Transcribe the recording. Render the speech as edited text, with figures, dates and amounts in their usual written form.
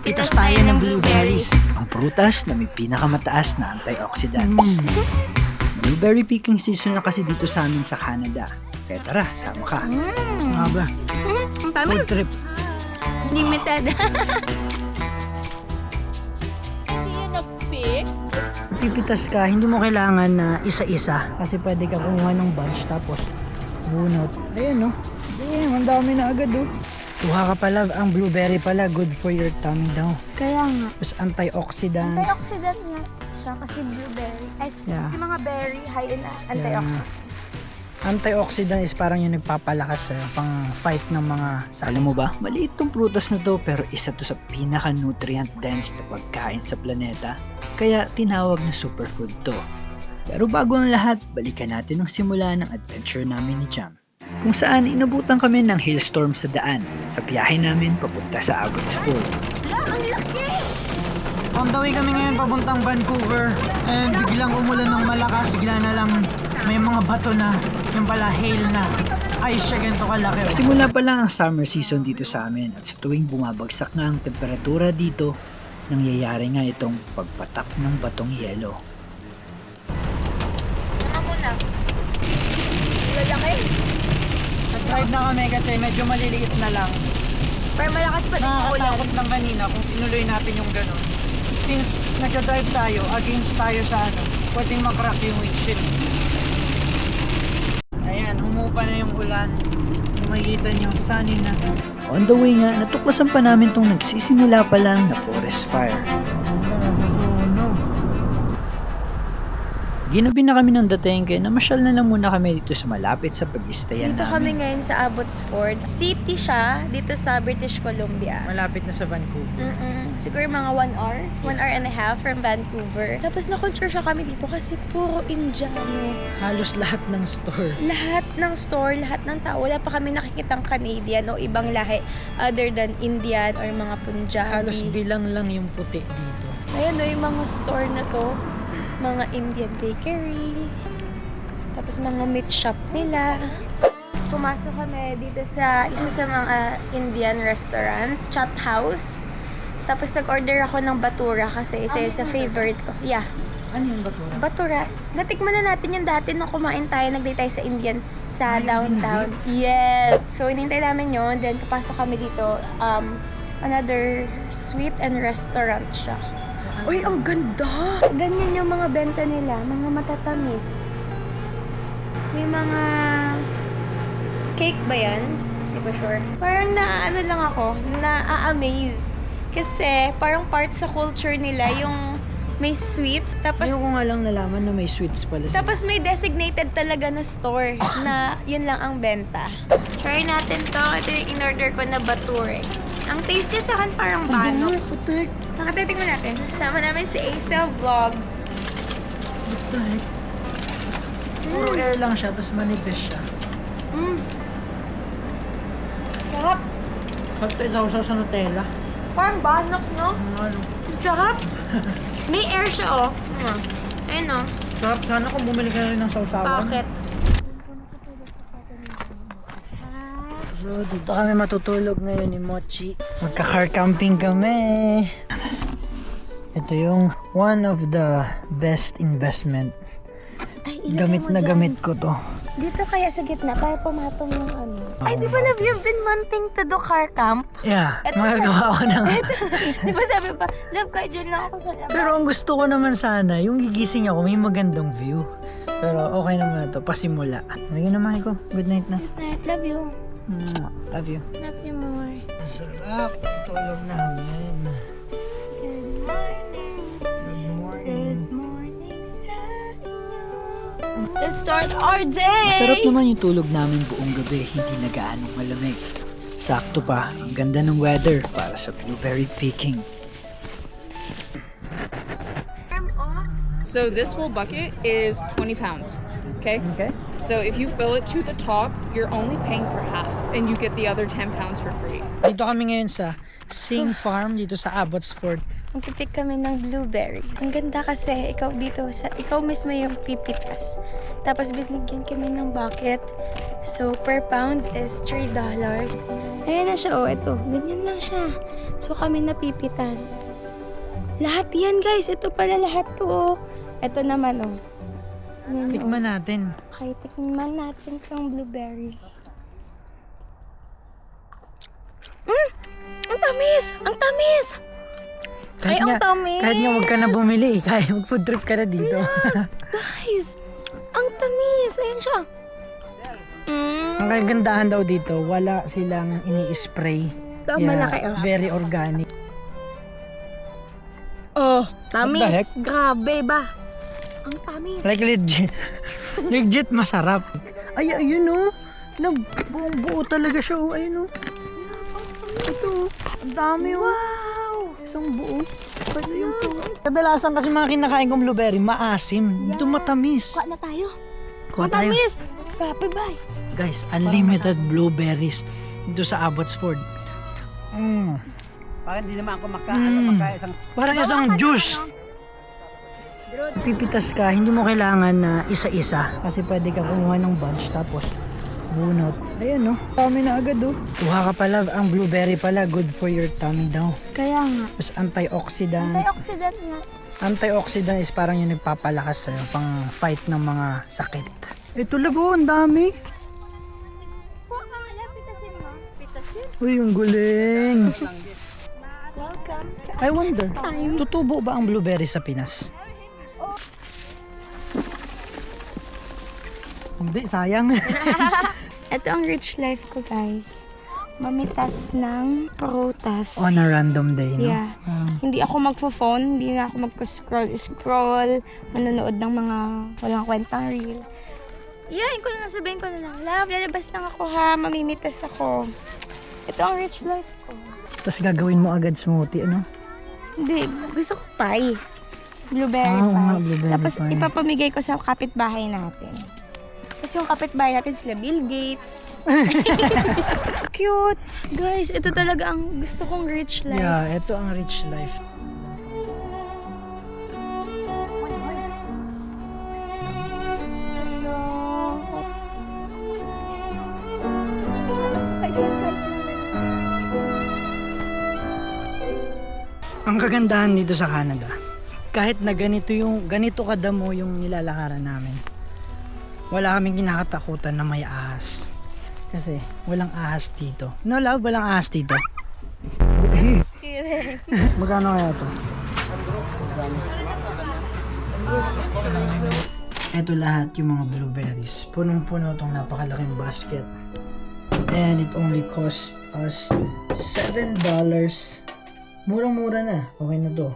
Pitas tayo ng blueberries. Ang prutas na may pinakamataas na antioxidants. Blueberry picking season na kasi dito sa amin sa Canada. Kaya tara, sama ka. Nga ba? Ang tamis. Food trip. Limited. Hindi yun na-pick. Pipitas ka, hindi mo kailangan na isa-isa kasi pwede ka kumuha ng bunch tapos bunot. Ayan, no? Ayan, ang dami na agad, oh. Kuha ka pala, ang blueberry pala, good for your tummy daw. Kaya nga. Tapos antioxidant. Antioxidant nga siya kasi blueberry. Ay, Yeah. kasi mga berry high in antioxidant. Antioxidant is parang yung nagpapalakas sa pang-fight ng mga sakit. Alam mo ba, maliit tong prutas na to pero isa to sa pinaka-nutrient dense na pagkain sa planeta. Kaya tinawag na superfood to. Pero bago ang lahat, balikan natin ang simula ng adventure namin ni Jam. Kung saan inabutan kami ng hailstorm sa daan sa biyahe namin papunta sa Abbotsford. On the way kami ngayon papuntang Vancouver and biglang umulan ng malakas, bigla na lang may mga bato na, yung pala hail na. Ay siya, ganito kalaki. Simula pa lang ang summer season dito sa amin at sa tuwing bumabagsak nga ang temperatura dito, nangyayari nga itong pagpatak ng batong yelo. Ano muna? Lalaki. Nag-drive na kami kasi medyo maliliit na lang. Pero malakas pa din ang ulan. Nakakatakot lang kanina kung tinuloy natin yung gano'n. Since nag-drive tayo, against tayo sa pwedeng makrack yung windshield. Ayan, humupa na yung ulan. Makikita nyo, sunny na. On the way nga, natuklasan pa namin tong nagsisimula pa lang na forest fire. Nasusunog. Ginabi na kami ng dating kaya namasyal na lang muna kami dito sa malapit sa pag-istayan Dito kami namin. ngayon sa Abbotsford. City siya, dito sa British Columbia. Malapit na sa Vancouver. Siguro mga 1 hour, 1 hour and a half from Vancouver. Tapos na-culture siya kami dito kasi puro Indiano. Halos lahat ng store. Lahat ng store, lahat ng tao. Wala pa kami nakikitang Canadian o ibang lahi other than Indian or mga Punjabi. Halos bilang lang yung puti dito. Ayan o, yung mga store na to. Mga Indian bakery. Tapos mga meat shop nila. Pumasok kami dito sa isa sa mga Indian restaurant, Chop House. Tapos nag-order ako ng batura kasi isa sa favorite ko. Yeah, Ano yung batura? batura. Natikman na natin yung dati nung kumain tayo, nag-date tayo sa Indian sa downtown. Yes! So, inintay namin yun. Then, papasok kami dito. Another sweet and restaurant siya. Uy, ang ganda! Ganyan yung mga benta nila, mga matatamis. May mga cake ba yan? Hindi ko sure. Parang ano lang ako, na-amaze. Kasi parang part sa culture nila yung may sweets. Tapos, Ayaw ko nga lang nalaman na may sweets pala sila. tapos may designated talaga na store na yun lang ang benta. Try natin to. Ito yung in-order ko na bature. Ang taste niya sa akin parang banok. putik. Nakatitingnan natin. Sama namin si Acel Vlogs. What the heck? Puro air lang siya, tapos manipis siya. Sarap. Pag ito sa Nutella. Parang banok, no? Ano? Sarap. May air siya, oh. Ayun, no? Sarap sana kung bumili ka rin ng sausawan. Bakit? So, dito kami matutulog ngayon ni Mochi. Magka-car camping kami. Ito yung one of the best investment. Ay, ilagay Gamit mo na dyan. gamit ko to. Dito kaya sa gitna, para pumatong ng ano. Ay, di ba love, you've been wanting to do car camp? Yeah, Eto magagawa ko na nga. Di ba sabi pa, love, kahit dyan lang ako sa labas. Pero ang gusto ko naman sana, yung gigising ako, may magandang view. Pero okay naman na to, pasimula. Lagi na, mahal ko. Good night na. Good night, love you. Love you. Love you more. Ang sarap. Tulog namin. Good morning. Good morning. Good morning sa inyo. Let's start our day! Masarap naman yung tulog namin buong gabi, hindi na gaanong malamig. Sakto pa, ang ganda ng weather para sa blueberry picking. So this full bucket is 20 pounds, okay? Okay. So if you fill it to the top, you're only paying for half, and you get the other 10 pounds for free. Dito kami ngayon sa Sing Farm, dito sa Abbotsford. Magpipik kami ng blueberry. Ang ganda kasi ikaw mismo yung pipitas. Tapos binigyan kami ng bucket. So per pound is $3. Ayan na siya, oh, ito. Ganyan lang siya. So kami napipitas. Lahat yan guys. Ito pala lahat to. Oh. Ito naman oh. Yan, oh. Tikman natin. Okay, tikman natin itong blueberry. Ang tamis! Ang tamis! Ay, ang tamis! Kahit nga wag ka na bumili, kaya mag-food trip ka na dito. Guys! Ang tamis! Ayan siya. Ang kagandahan daw dito, wala silang ini-spray. Ito, Yeah, malaki oh. very organic. Oh, What the tamis! heck? Grabe ba? Ang tamis! Like legit. Legit masarap. Ay, ayun oh. Buong buo talaga siya oh. Ayun oh. Ito oh. Ang dami oh. Wow! Isang buo. Pwede yung Kadalasan kasi mga kinakain kong blueberry, maasim. Dito matamis. Kuha na tayo. Kuha Ang tayo. tamis! Grabe ba? Guys, unlimited blueberries dito sa Abbotsford. Parang hindi naman ako isang Parang isang juice. Pipitas ka, hindi mo kailangan na isa-isa. Kasi pwede ka kumuha ng bunch tapos bunot. Ayan no, dami na agad oh. Kuha ka pala, ang blueberry pala, good for your tummy daw. Kaya nga. Tapos antioxidant. Antioxidant nga. Antioxidant is parang yung nagpapalakas sa'yo pang fight ng mga sakit. Ito labo, ang dami. Kuha ka nga lang, pitasin mo. Pitasin. Uy, ang guling. Welcome sa I wonder, tutubo ba ang blueberry sa Pinas? Hindi, sayang. Ito ang rich life ko, guys. Mamitas ng prutas. On a random day, no? Yeah. Hindi ako magpo-phone, hindi na ako magko-scroll, manonood ng mga walang kwentang reel. Iyain ko na lang, sabihin ko na lang, love, lalabas lang ako ha, mamimitas ako. Ito ang rich life ko. Tapos gagawin mo agad smoothie, ano? Hindi, gusto ko pie. Blueberry Oo nga, pie. blueberry Tapos pie. ipapamigay ko sa kapitbahay natin. Tapos yung kapitbahay natin sila Bill Gates. Cute! Guys, ito talaga ang gusto kong rich life. Yeah, ito ang rich life. Ang kagandahan dito sa Canada, kahit na ganito kadamo yung nilalakaran namin, wala kaming kinakatakutan na may ahas. Kasi walang ahas dito. No love, walang ahas dito. Magkano kaya ito? Ito lahat yung mga blueberries. Punong-puno itong napakalaking basket. And it only cost us $7. Murang-mura na. Okay na to.